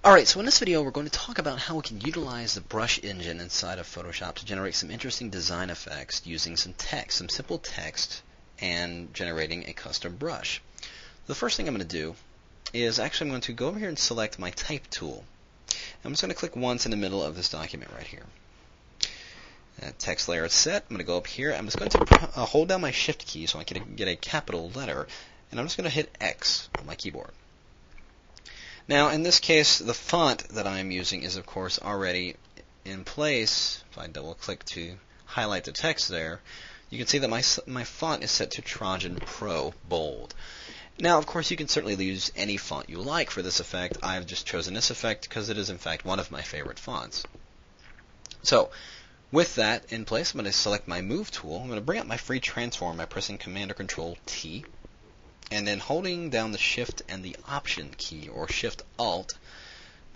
Alright, so in this video we're going to talk about how we can utilize the brush engine inside of Photoshop to generate some interesting design effects using some text, some simple text, and generating a custom brush. The first thing I'm going to do is I'm going to go over here and select my type tool. I'm just going to click once in the middle of this document right here. That text layer is set. I'm going to go up here. I'm just going to hold down my shift key so I can get a capital letter, and I'm just going to hit X on my keyboard. Now, in this case, the font that I'm using is, of course, already in place. If I double-click to highlight the text there, you can see that my font is set to Trajan Pro Bold. Now, of course, you can certainly use any font you like for this effect. I've just chosen this effect because it is, in fact, one of my favorite fonts. So, with that in place, I'm going to select my Move tool. I'm going to bring up my free transform by pressing Command or Control T. And then holding down the Shift and the Option key, or Shift Alt,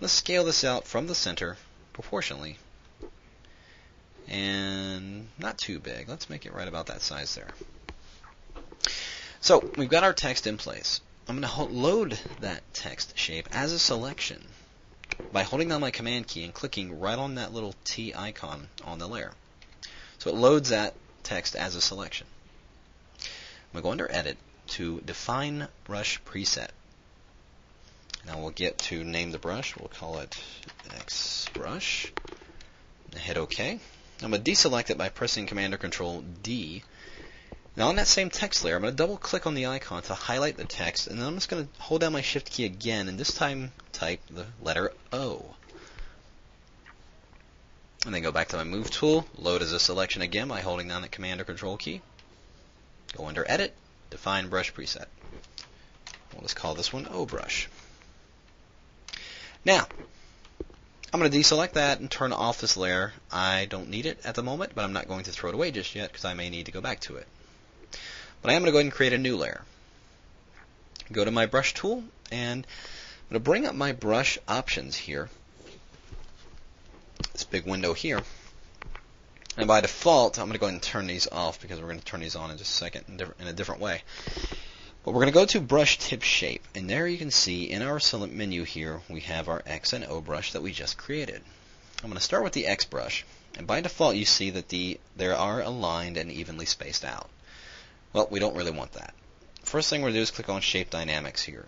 let's scale this out from the center proportionally. And not too big. Let's make it right about that size there. So we've got our text in place. I'm going to load that text shape as a selection by holding down my Command key and clicking right on that little T icon on the layer. So it loads that text as a selection. I'm going to go under Edit to Define Brush Preset. Now we'll get to name the brush. We'll call it X Brush. Hit OK. I'm going to deselect it by pressing Command or Control D. Now on that same text layer, I'm going to double click on the icon to highlight the text, and then I'm just going to hold down my Shift key again, and this time type the letter O. And then go back to my Move tool, load as a selection again by holding down the Command or Control key. Go under Edit, Define Brush Preset. We'll just call this one O Brush. Now, I'm going to deselect that and turn off this layer. I don't need it at the moment, but I'm not going to throw it away just yet because I may need to go back to it. But I am going to go ahead and create a new layer. Go to my Brush tool, and I'm going to bring up my brush options here. This big window here. And by default, I'm going to go ahead and turn these off because we're going to turn these on in just a second in a different way. But we're going to go to Brush Tip Shape, and there you can see in our menu here we have our X and O brush that we just created. I'm going to start with the X brush, and by default you see that they are aligned and evenly spaced out. Well, we don't really want that. First thing we're going to do is click on Shape Dynamics here.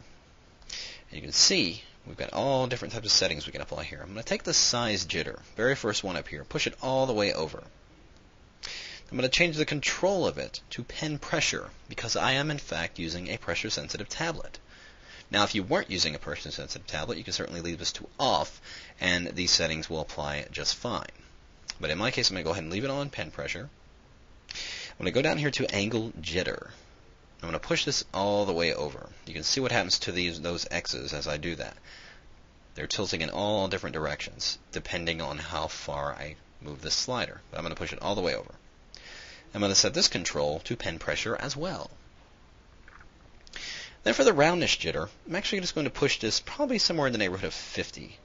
And you can see we've got all different types of settings we can apply here. I'm going to take the size jitter, very first one up here, push it all the way over. I'm going to change the control of it to pen pressure because I am in fact using a pressure sensitive tablet. Now if you weren't using a pressure sensitive tablet, you can certainly leave this to off and these settings will apply just fine. But in my case I'm going to go ahead and leave it on pen pressure. I'm going to go down here to angle jitter. I'm going to push this all the way over. You can see what happens to those X's as I do that. They're tilting in all different directions depending on how far I move this slider. But I'm going to push it all the way over. I'm going to set this control to pen pressure as well. Then for the roundness jitter, I'm actually just going to push this probably somewhere in the neighborhood of 50.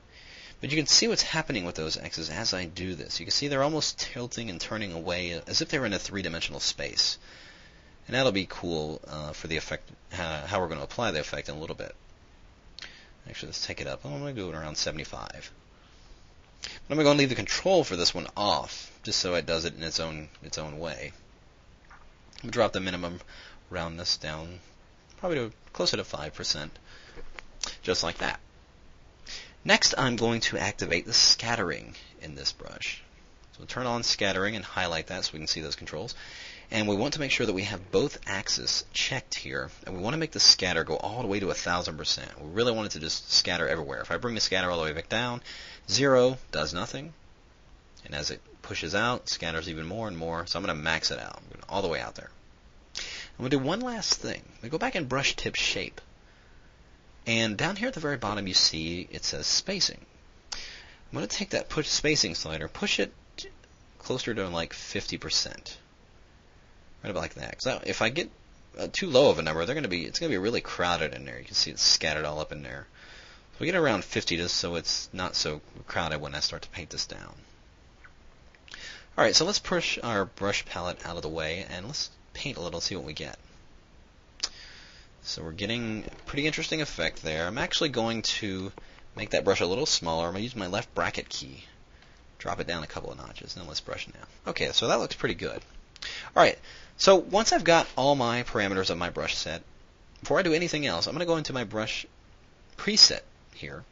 But you can see what's happening with those X's as I do this. You can see they're almost tilting and turning away as if they were in a three-dimensional space. And that'll be cool for the effect, how we're going to apply the effect in a little bit. Actually, let's take it up. I'm going to do it around 75. But I'm going to leave the control for this one off, just so it does it in its own way. I'm going to drop the minimum roundness down, probably to closer to 5%, just like that. Next, I'm going to activate the scattering in this brush. So we'll turn on scattering and highlight that so we can see those controls. And we want to make sure that we have both axes checked here, and we want to make the scatter go all the way to 1000%. We really want it to just scatter everywhere. If I bring the scatter all the way back down, 0 does nothing, and as it pushes out, scatters even more and more, so I'm going to max it out. I'm going all the way out there. I'm going to do one last thing. I'm going to go back and Brush Tip Shape, and down here at the very bottom you see it says Spacing. I'm going to take that spacing slider, push it closer to like 50%. Right about like that. So if I get too low of a number, it's going to be really crowded in there. You can see it's scattered all up in there. So we get around 50 just so it's not so crowded when I start to paint this down. Alright, so let's push our brush palette out of the way and let's paint a little and see what we get. So we're getting a pretty interesting effect there. I'm actually going to make that brush a little smaller. I'm going to use my left bracket key. Drop it down a couple of notches, and then let's brush now. Okay, so that looks pretty good. Alright, so once I've got all my parameters of my brush set, before I do anything else, I'm going to go into my brush preset here.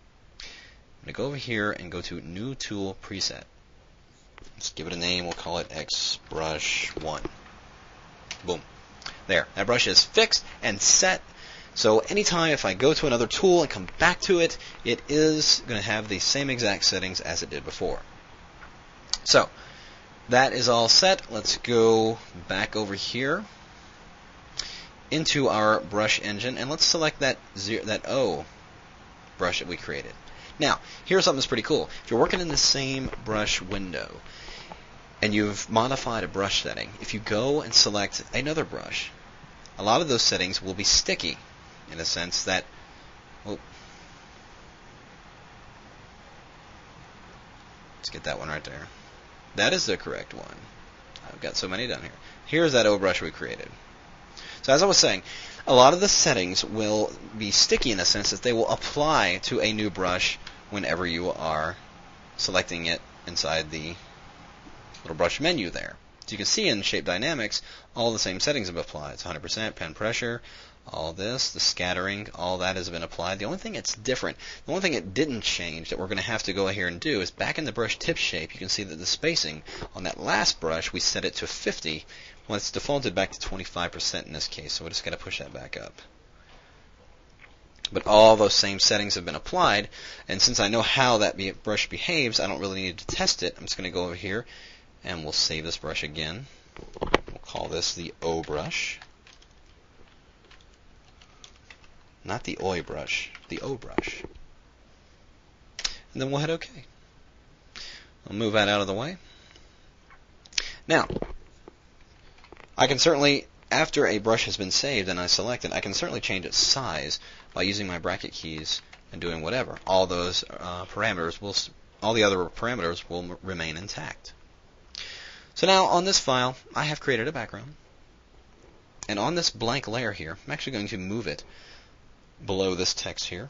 I'm going to go over here and go to New Tool Preset. Let's give it a name. We'll call it XBrush1. Boom. There. That brush is fixed and set. So anytime if I go to another tool and come back to it, it is going to have the same exact settings as it did before. So that is all set. Let's go back over here into our brush engine, and let's select that O brush that we created. Now, here's something that's pretty cool. If you're working in the same brush window and you've modified a brush setting, if you go and select another brush, a lot of those settings will be sticky in a sense that, oh, let's get that one right there. That is the correct one. I've got so many down here. Here's that O brush we created. So as I was saying, a lot of the settings will be sticky in the sense that they will apply to a new brush whenever you are selecting it inside the little brush menu there. So you can see in Shape Dynamics, all the same settings have applied. It's 100%, pen pressure, all this, the scattering, all that has been applied. The only thing that's different, the only thing it didn't change that we're going to have to go here and do is back in the brush tip shape, you can see that the spacing on that last brush, we set it to 50. Well, it's defaulted back to 25% in this case, so we're just going to push that back up. But all those same settings have been applied, and since I know how that brush behaves, I don't really need to test it. I'm just going to go over here, and we'll save this brush again. We'll call this the O brush. Not the OI brush, the O brush. And then we'll hit OK. I'll move that out of the way. Now, I can certainly, after a brush has been saved and I select it, I can certainly change its size by using my bracket keys and doing whatever. All those parameters will, all the other parameters will remain intact. So now on this file, I have created a background, and on this blank layer here, I'm actually going to move it below this text here,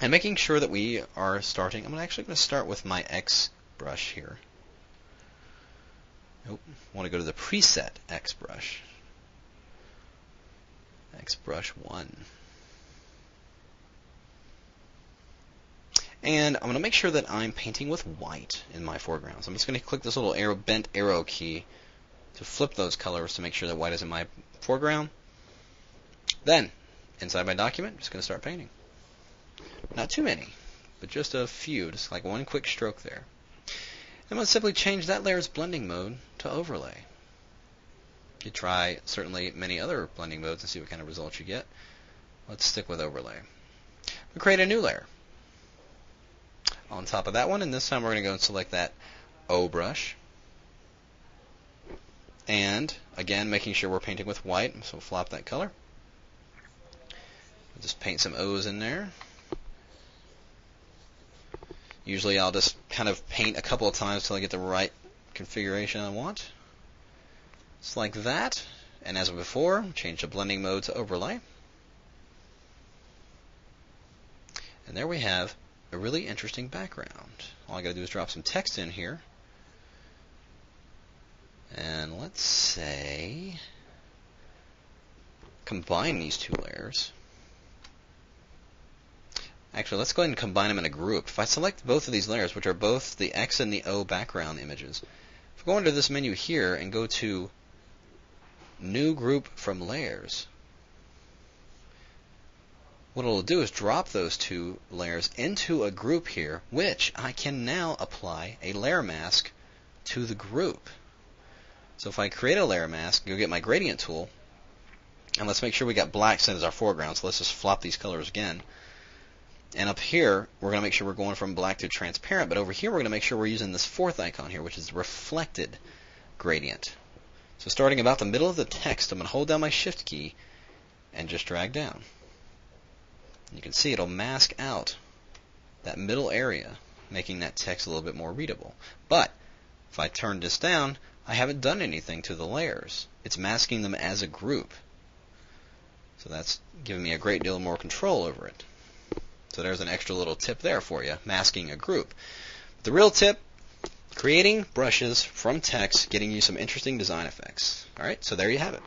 and making sure that we are starting. I'm actually going to start with my X brush here. Nope. I want to go to the preset X brush. X brush 1. And I'm going to make sure that I'm painting with white in my foreground. So I'm just going to click this little arrow, bent arrow key to flip those colors to make sure that white is in my foreground. Then, inside my document, I'm just going to start painting. Not too many, but just a few, just like one quick stroke there. I'm going to simply change that layer's blending mode to overlay. You try certainly many other blending modes and see what kind of results you get. Let's stick with overlay. We'll create a new layer on top of that one, and this time we're going to go and select that O brush. And again, making sure we're painting with white, so we'll flop that color. We'll just paint some O's in there. Usually I'll just kind of paint a couple of times till I get the right configuration I want. Just like that. And as before, change the blending mode to overlay. And there we have a really interesting background. All I got to do is drop some text in here. And let's say combine these two layers. Actually, let's go ahead and combine them in a group. If I select both of these layers, which are both the X and the O background images, if we go into this menu here and go to New Group from Layers, what it'll do is drop those two layers into a group here, which I can now apply a layer mask to the group. So if I create a layer mask, go get my gradient tool, and let's make sure we got black set as our foreground, so let's just flop these colors again. And up here, we're going to make sure we're going from black to transparent, but over here we're going to make sure we're using this fourth icon here, which is reflected gradient. So starting about the middle of the text, I'm going to hold down my Shift key and just drag down. You can see it'll mask out that middle area, making that text a little bit more readable. But if I turn this down, I haven't done anything to the layers. It's masking them as a group. So that's giving me a great deal more control over it. So there's an extra little tip there for you, masking a group. The real tip, creating brushes from text, getting you some interesting design effects. All right, so there you have it.